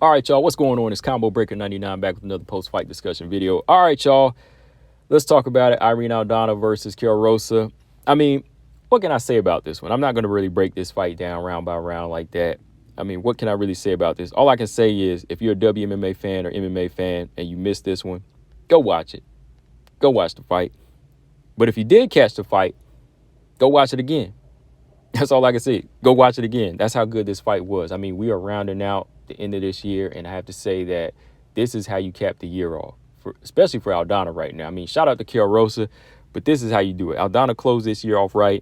All right, y'all, what's going on? It's Combo Breaker 99 back with another post-fight discussion video. All right, y'all, let's talk about it. Irene Aldana versus Karol Rosa. I mean, what can I say about this one? I'm not going to really break this fight down round by round like that. I mean, what can I really say about this? All I can say is if you're a WMMA fan or MMA fan and you missed this one, go watch it. Go watch the fight. But if you did catch the fight, go watch it again. That's all I can say. Go watch it again. That's how good this fight was. I mean, we are rounding out the end of this year, and I have to say that this is how you cap the year off, especially for Aldana right now. I mean, shout out to Karol Rosa, but this is how you do it. Aldana closed this year off right,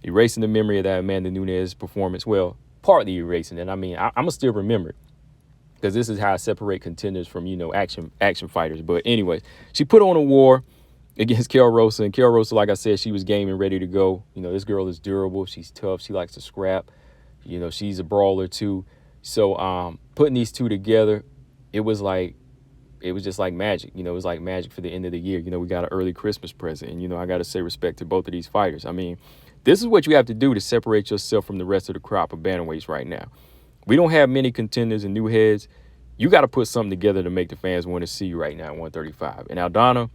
erasing the memory of that Amanda Nunes performance. Well, partly erasing it. I mean, I'm going to still remember it because this is how I separate contenders from, action fighters. But anyways, she put on a war against Karol Rosa. And Karol Rosa, like I said, she was game and ready to go. This girl is durable. She's tough. She likes to scrap. She's a brawler too. So putting these two together, it was just like magic. It was like magic for the end of the year. We got an early Christmas present. And, I got to say respect to both of these fighters. I mean, this is what you have to do to separate yourself from the rest of the crop of bantamweights right now. We don't have many contenders and new heads. You got to put something together to make the fans want to see you right now at 135. And Aldana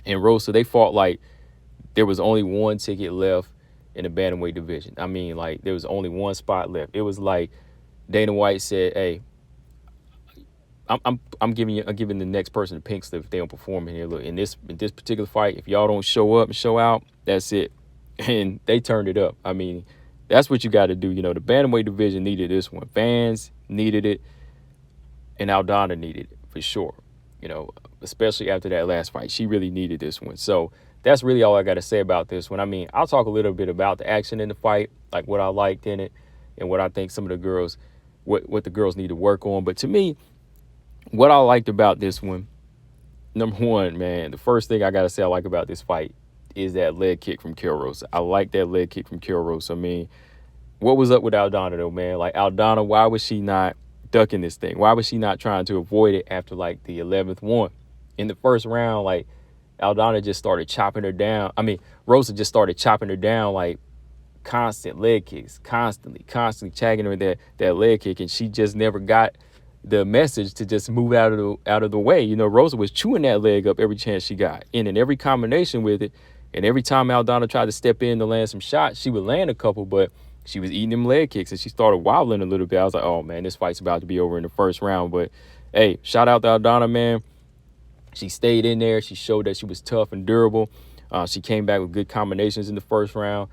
and Rosa, they fought like there was only one ticket left in the bantamweight division. I mean, like there was only one spot left. It was like Dana White said, "Hey, I'm giving the next person the pink slip if they don't perform in here. Look, in this particular fight, if y'all don't show up and show out, that's it." And they turned it up. I mean, that's what you got to do. The bantamweight division needed this one. Fans needed it, and Aldana needed it for sure. Especially after that last fight, she really needed this one. So that's really all I got to say about this one. I mean, I'll talk a little bit about the action in the fight, like what I liked in it and what I think some of the girls, what the girls need to work on. But to me, what I liked about this one, number one, man, the first thing I got to say I like about this fight is that leg kick from Karol Rosa. I like that leg kick from Karol Rosa. I mean, what was up with Aldana, though, man? Like, Aldana, why was she not ducking this thing? Why was she not trying to avoid it after, like, the 11th one? In the first round, like, Aldana just started chopping her down. I mean, Rosa just started chopping her down, like, constant leg kicks, constantly tagging her with that leg kick, and she just never got the message to just move out of the way. Rosa was chewing that leg up every chance she got, in every combination with it, and every time Aldana tried to step in to land some shots, she would land a couple, but she was eating them leg kicks, and she started wobbling a little bit. I was like, oh, man, this fight's about to be over in the first round. But, hey, shout out to Aldana, man. She stayed in there. She showed that she was tough and durable. She came back with good combinations in the first round,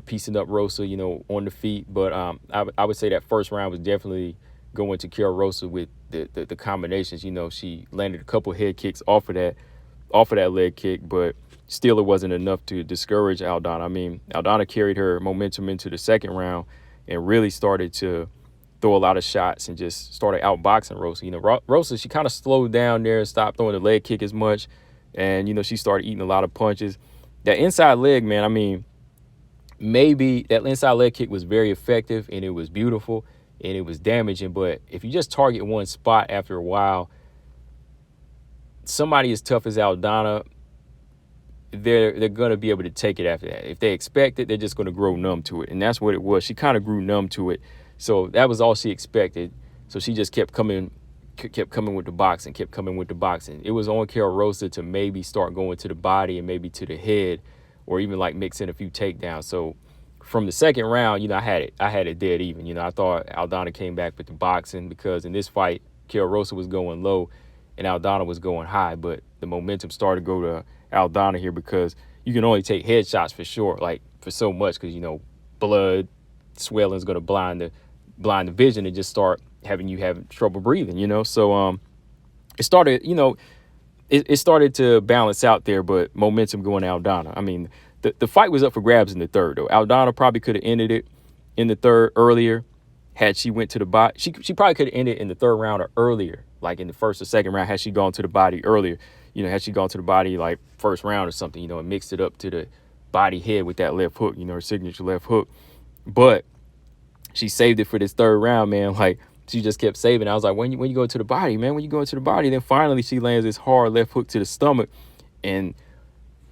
piecing up Rosa, on the feet. But I would say that first round was definitely going to Karol Rosa with the combinations. She landed a couple head kicks off of that leg kick, but still it wasn't enough to discourage Aldana. I mean, Aldana carried her momentum into the second round and really started to throw a lot of shots and just started outboxing Rosa. Rosa, she kind of slowed down there and stopped throwing the leg kick as much. And, she started eating a lot of punches. That inside leg, man, I mean, maybe that inside leg kick was very effective and it was beautiful and it was damaging. But if you just target one spot after a while, somebody as tough as Aldana, they're going to be able to take it after that. If they expect it, they're just going to grow numb to it. And that's what it was. She kind of grew numb to it. So that was all she expected. So she just kept coming with the boxing, It was on Karol Rosa to maybe start going to the body and maybe to the head or even like mix in a few takedowns. So from the second round, I had it dead even. I thought Aldana came back with the boxing because in this fight, Karol Rosa was going low and Aldana was going high. But the momentum started to go to Aldana here because you can only take headshots for sure, like for so much because, blood, swelling is going to blind the vision and just start having trouble breathing, So it started, it started to balance out there, but momentum going to Aldana. I mean, the fight was up for grabs in the third, though. Aldana probably could have ended it in the third earlier had she went to the body. She probably could have ended in the third round or earlier, like in the first or second round, had she gone to the body earlier. Had she gone to the body like first round or something, and mixed it up to the body head with that left hook, her signature left hook. But she saved it for this third round, man. Like, she just kept saving. I was like, when you go to the body, man, when you go to the body, then finally she lands this hard left hook to the stomach, and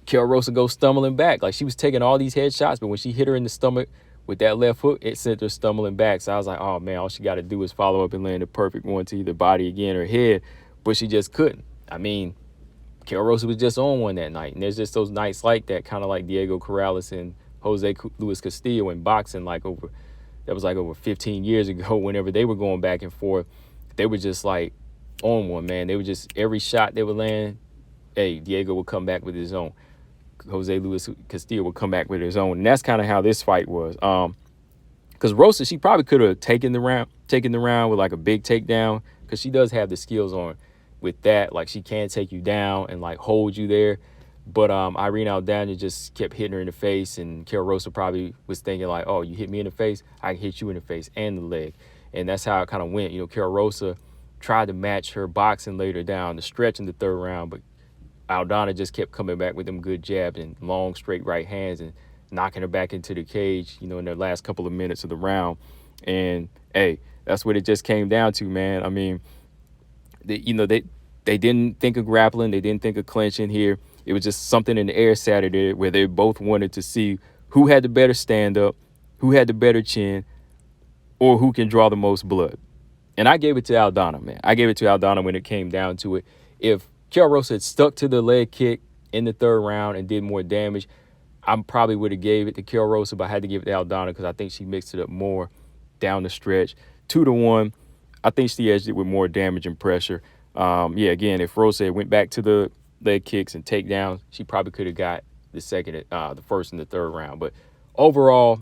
Karol Rosa goes stumbling back. Like, she was taking all these headshots, but when she hit her in the stomach with that left hook, it sent her stumbling back. So I was like, oh man, all she got to do is follow up and land a perfect one to either body again or head, but she just couldn't. I mean, Karol Rosa was just on one that night, and there's just those nights like that, kind of like Diego Corrales and Jose Luis Castillo in boxing, that was like over 15 years ago. Whenever they were going back and forth, they were just like on one, man. They were just, every shot they would land, hey, Diego would come back with his own. Jose Luis Castillo would come back with his own. And that's kind of how this fight was. Because Rosa, she probably could have taken the round with like a big takedown, because she does have the skills on with that. Like, she can take you down and like hold you there. But Irene Aldana just kept hitting her in the face, and Karol Rosa probably was thinking like, oh, you hit me in the face, I can hit you in the face and the leg. And that's how it kind of went. You know, Karol Rosa tried to match her boxing later down the stretch in the third round, but Aldana just kept coming back with them good jabs and long, straight right hands and knocking her back into the cage, you know, in the last couple of minutes of the round. And, hey, that's what it just came down to, man. I mean, they didn't think of grappling. They didn't think of clinching here. It was just something in the air Saturday where they both wanted to see who had the better stand-up, who had the better chin, or who can draw the most blood. And I gave it to Aldana, man. I gave it to Aldana when it came down to it. If Karol Rosa had stuck to the leg kick in the third round and did more damage, I probably would have gave it to Karol Rosa, but I had to give it to Aldana because I think she mixed it up more down the stretch. 2-1, I think she edged it with more damage and pressure. Again, if Rosa had went back to the leg kicks and takedowns, she probably could have got the first and the third round. But overall,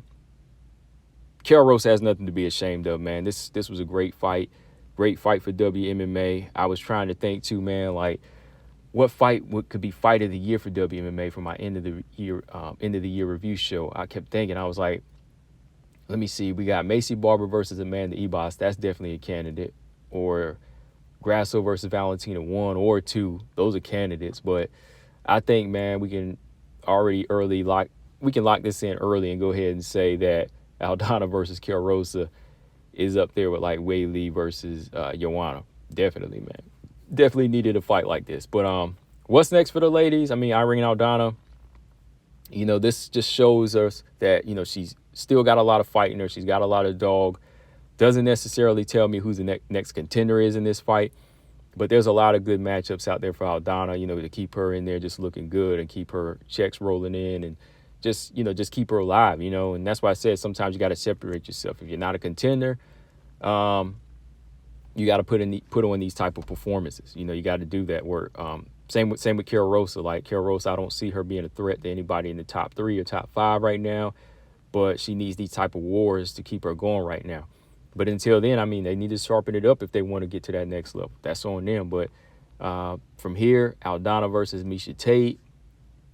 Karol Rosa has nothing to be ashamed of, man. This was a great fight for WMMA. I was trying to think too, man, like what fight could be fight of the year for WMMA for my end of the year review show. I kept thinking, I was like, let me see. We got Macy Barber versus Amanda Ebos. That's definitely a candidate. Or Grasso versus Valentina 1 or 2. Those are candidates. But I think, man, we can lock this in early and go ahead and say that Aldana versus Karol Rosa is up there with like Wei Lee versus Joanna. Definitely, man. Definitely needed a fight like this. But what's next for the ladies? I mean, Irene Aldana, you know, this just shows us that, you know, she's still got a lot of fight in her. She's got a lot of dog. Doesn't necessarily tell me who's the next contender is in this fight. But there's a lot of good matchups out there for Aldana, you know, to keep her in there just looking good and keep her checks rolling in and just keep her alive, you know. And that's why I said sometimes you got to separate yourself. If you're not a contender, you got to put on these type of performances. You know, you got to do that work. Same with Karol Rosa. Like Karol Rosa, I don't see her being a threat to anybody in the top 3 or top 5 right now, but she needs these type of wars to keep her going right now. But until then, I mean, they need to sharpen it up if they want to get to that next level. That's on them. But from here, Aldana versus Miesha Tate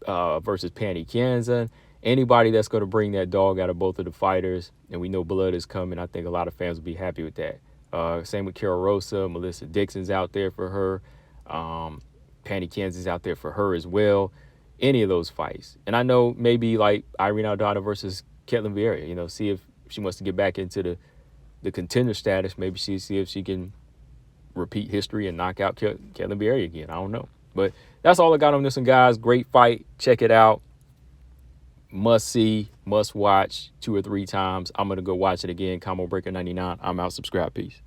versus Pannie Kianzan. Anybody that's going to bring that dog out of both of the fighters, and we know blood is coming, I think a lot of fans will be happy with that. Same with Karol Rosa. Melissa Dixon's out there for her. Pannie Kianzan's out there for her as well. Any of those fights. And I know maybe like Irene Aldana versus Ketlen Vieira, you know, see if she wants to get back into the contender status. Maybe see if she can repeat history and knock out Ketlen Vieira again. I don't know. But that's all I got on this one, guys. Great fight. Check it out. Must see, must watch 2 or 3 times. I'm going to go watch it again. Combo Breaker 99. I'm out. Subscribe. Peace.